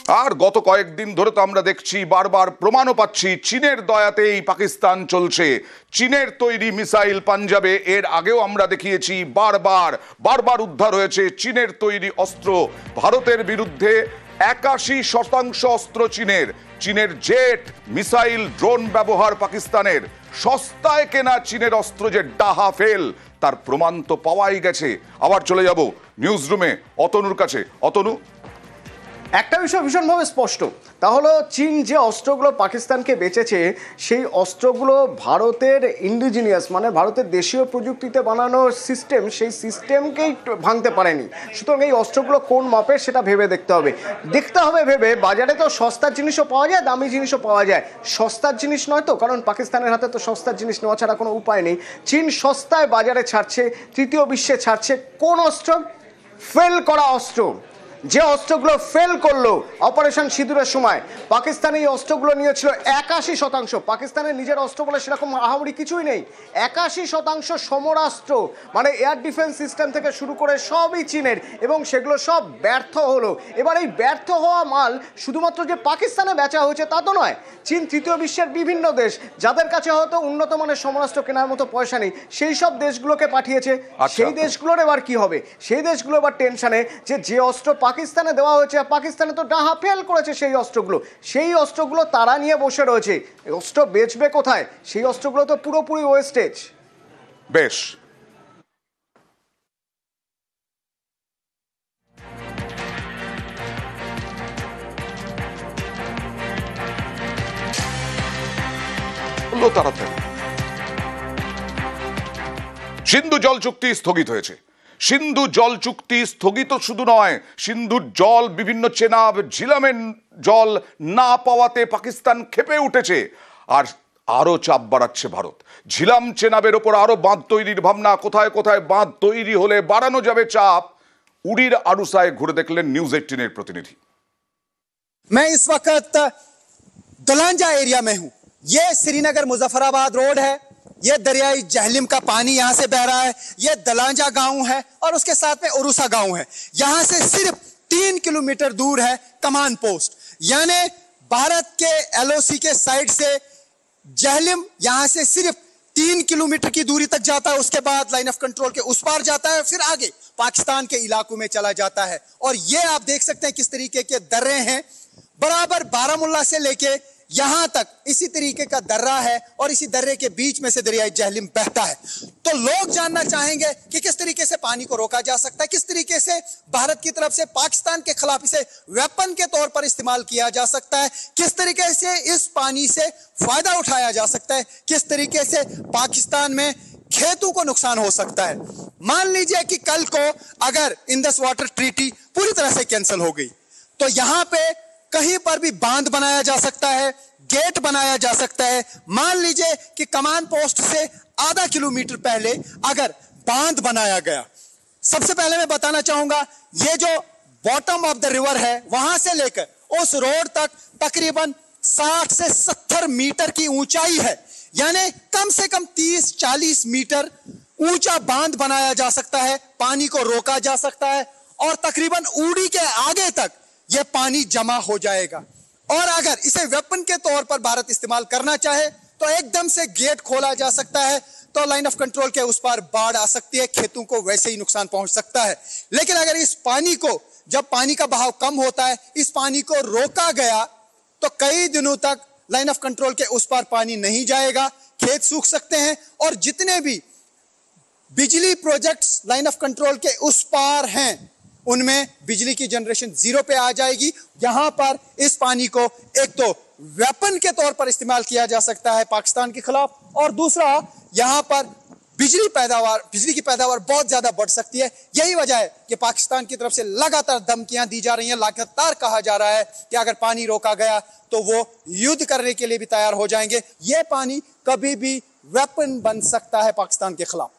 আর গত কয়েকদিন ধরে তো আমরা দেখছি, বারবার প্রমাণও পাচ্ছি, চীনের দয়াতেই পাকিস্তান চলছে। চীনের তৈরি মিসাইল পাঞ্জাবে এর আগেও আমরা দেখিয়েছি, বারবার বারবার উদ্ধার হয়েছে চীনের তৈরি অস্ত্র। ভারতের বিরুদ্ধে 81% অস্ত্র চীনের। চীনের জেট, মিসাইল, ড্রোন ব্যবহার পাকিস্তানের। সস্তায় কেনা চীনের অস্ত্র যে ডাহা ফেল, তার প্রমাণ তো পাওয়াই গেছে। আবার চলে যাব নিউজ রুমে অতনুর কাছে। অতনু, একটা বিষয় ভীষণভাবে স্পষ্ট, তা হলো চীন যে অস্ত্রগুলো পাকিস্তানকে বেচেছে সেই অস্ত্রগুলো ভারতের ইন্ডিজিনিয়াস মানে ভারতের দেশীয় প্রযুক্তিতে বানানো সিস্টেম, সেই সিস্টেমকেই ভাঙতে পারেনি। সুতরাং এই অস্ত্রগুলো কোন মাপের সেটা ভেবে দেখতে হবে ভেবে। বাজারে তো সস্তার জিনিসও পাওয়া যায়, দামি জিনিসও পাওয়া যায়। সস্তার জিনিস নয় তো, কারণ পাকিস্তানের হাতে তো সস্তার জিনিস নেওয়া ছাড়া কোনো উপায় নেই। চীন সস্তায় বাজারে ছাড়ছে, তৃতীয় বিশ্বে ছাড়ছে কোন অস্ত্র? ফেল করা অস্ত্র। যে অস্ত্রগুলো ফেল করলো অপারেশন সিঁদুরের সময়, পাকিস্তান এই অস্ত্রগুলো নিয়েছিল 81%। পাকিস্তানের নিজের অস্ত্র বলে সেরকম আহামরি কিছুই নেই। 81% সমরাস্ত্র, মানে এয়ার ডিফেন্স সিস্টেম থেকে শুরু করে সবই চীনের, এবং সেগুলো সব ব্যর্থ হলো। এবার এই ব্যর্থ হওয়া মাল শুধুমাত্র যে পাকিস্তানে বেচা হয়েছে তা তো নয়। চীন তৃতীয় বিশ্বের বিভিন্ন দেশ, যাদের কাছে হয়তো উন্নত মানের সমরাস্ত্র কেনার মতো পয়সা নেই, সেই সব দেশগুলোকে পাঠিয়েছে। সেই দেশগুলোর এবার কি হবে? সেই দেশগুলো এবার টেনশনে যে অস্ত্র পাকিস্তানে দেওয়া হয়েছে, পাকিস্তানে তো ডাহা ফেল করেছে সেই অস্ত্রগুলো তারা নিয়ে বসে রয়েছে। অস্ত্র বেচবে কোথায়? সেই অস্ত্রগুলো তো পুরোপুরি ওয়েস্টেজ। বেশ, তাড়াতাড়ি সিন্ধু জল চুক্তি স্থগিত হয়েছে। সিন্ধু জল চুক্তি স্থগিত শুধু নয়, সিন্ধুর জল, বিভিন্ন চেনাব, ঝিলামের জল না পাওয়াতে পাকিস্তান ক্ষেপে উঠেছে। আর আরো চাপ বাড়াচ্ছে ভারত। ঝিলাম চেনাবের ওপর আরো বাঁধ তৈরির ভাবনা। কোথায় কোথায় বাঁধ তৈরি হলে বাড়ানো যাবে চাপ। উড়ির আরুসায় ঘুরে দেখলেন নিউজ 18 প্রতিনিধি। मैं इस वक्त दलांजा एरिया में हूं। ये श्रीनगर मुजफ्फराबाद रोड है। ये दरियाई जहलिम का पानी यहां से बह रहा है। ये दलांजा गांव है और उसके साथ में उरुसा गांव है। यहां से सिर्फ 3 किलोमीटर दूर है कमान पोस्ट, यानी भारत के एलओसी के साइड से जहलिम यहां से सिर्फ 3 किलोमीटर की दूरी तक जाता है। उसके बाद लाइन ऑफ कंट्रोल के उस पार जाता है, फिर आगे पाकिस्तान के इलाकों में चला जाता है। और ये आप देख सकते हैं किस तरीके के दर्रे हैं। बराबर बारामुल्ला से लेके यहां तक इसी तरीके का दर्रा है और इसी दर्रे के बीच में से दरियाई जहलिम बहता है। तो लोग जानना चाहेंगे कि किस तरीके से पानी को रोका जा सकता है, किस तरीके से भारत की तरफ से पाकिस्तान के खिलाफ इसे वेपन के तौर पर इस्तेमाल किया जा सकता है, किस तरीके से इस पानी से फायदा उठाया जा सकता है, किस तरीके से पाकिस्तान में खेतों को नुकसान हो सकता है। मान लीजिए कि कल को अगर इंडस वाटर ट्रीटी पूरी तरह से कैंसिल हो गई तो यहां पे कहीं पर भी बांध बनाया जा सकता है, गेट बनाया जा सकता है। मान लीजिए कि कमान पोस्ट से आधा किलोमीटर पहले अगर बांध बनाया गया, सबसे पहले मैं बताना चाहूंगा ये जो बॉटम ऑफ द रिवर है वहां से लेकर उस रोड तक तकरीबन 60 से 70 मीटर की ऊंचाई है, यानी कम से कम 30-40 मीटर ऊंचा बांध बनाया जा सकता है। पानी को रोका जा सकता है और तकरीबन उड़ी के आगे तक यह पानी जमा हो जाएगा। और अगर इसे वेपन के तौर पर भारत इस्तेमाल करना चाहे तो एकदम से गेट खोला जा सकता है, तो लाइन ऑफ कंट्रोल के उस पार बाढ़ आ सकती है, खेतों को वैसे ही नुकसान पहुंच सकता है। लेकिन अगर इस पानी को, जब पानी का बहाव कम होता है, इस पानी को रोका गया तो कई दिनों तक लाइन ऑफ कंट्रोल के उस पार पानी नहीं जाएगा, खेत सूख सकते हैं और जितने भी बिजली प्रोजेक्ट्स लाइन ऑफ कंट्रोल के उस पार हैं उनमें बिजली की जनरेशन 0 पे आ जाएगी। यहां पर इस पानी को एक तो वेपन के तौर पर इस्तेमाल किया जा सकता है पाकिस्तान के खिलाफ, और दूसरा यहां पर बिजली की पैदावार बहुत ज्यादा बढ़ सकती है। यही वजह है कि पाकिस्तान की तरफ से लगातार धमकियां दी जा रही हैं, लगातार कहा जा रहा है कि अगर पानी रोका गया तो वो युद्ध करने के लिए भी तैयार हो जाएंगे। यह पानी कभी भी वेपन बन सकता है पाकिस्तान के खिलाफ।